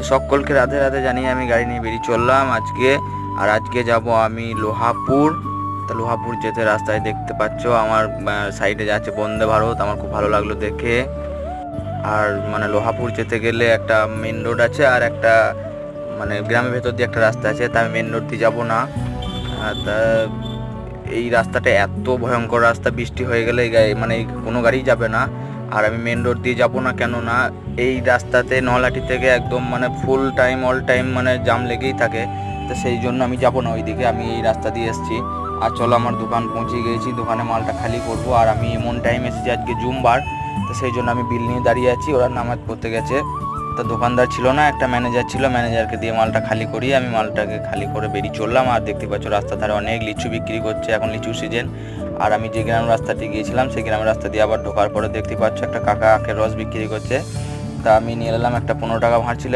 তো সকলকে রাধে রাধে জানিয়ে আমি গাড়ি নিয়ে বেরিয়ে চললাম আজকে। আর আজকে যাব আমি লোহাপুর। তো লোহাপুর যেতে রাস্তায় দেখতে পাচ্ছ আমার সাইডে যাচ্ছে বন্দে ভারত, আমার খুব ভালো লাগলো দেখে। আর মানে লোহাপুর যেতে গেলে একটা মেন রোড আছে আর একটা মানে গ্রামের ভেতর দিয়ে একটা রাস্তা আছে, তা আমি মেন রোড দিয়ে যাবো না। তা এই রাস্তাটা এত ভয়ঙ্কর রাস্তা, বৃষ্টি হয়ে গেলে মানে কোনো গাড়ি যাবে না। আর আমি মেন রোড দিয়ে যাবো না, কেননা এই রাস্তাতে নলাটি থেকে একদম মানে ফুল টাইম অল টাইম মানে জাম লেগেই থাকে। তো সেই জন্য আমি যাবো না ওইদিকে, আমি এই রাস্তা দিয়ে এসেছি। আর চলো আমার দোকান পৌঁছে গিয়েছি, দোকানে মালটা খালি করব। আর আমি এমন টাইম এসেছি আজকে জুমবার, তো সেই জন্য আমি বিল নিয়ে দাঁড়িয়ে আছি, ওরা নামাজ পড়তে গেছে। তো দোকানদার ছিল না, একটা ম্যানেজার ছিল, ম্যানেজারকে দিয়ে মালটা খালি করিয়ে আমি মালটাকে খালি করে বেরিয়ে চললাম। আর দেখতে পাচ্ছ রাস্তা ধারে অনেক লিচু বিক্রি করছে, এখন লিচু সিজন। আর আমি যে গ্রাম রাস্তাটি গিয়েছিলাম সেই গ্রামের রাস্তা দিয়ে আবার ঢোকার পরে দেখতে পাচ্ছ একটা কাকা আখের রস বিক্রি করছে। তা আমি নিয়ে এলাম একটা 15 টাকা ভাঁড় ছিল,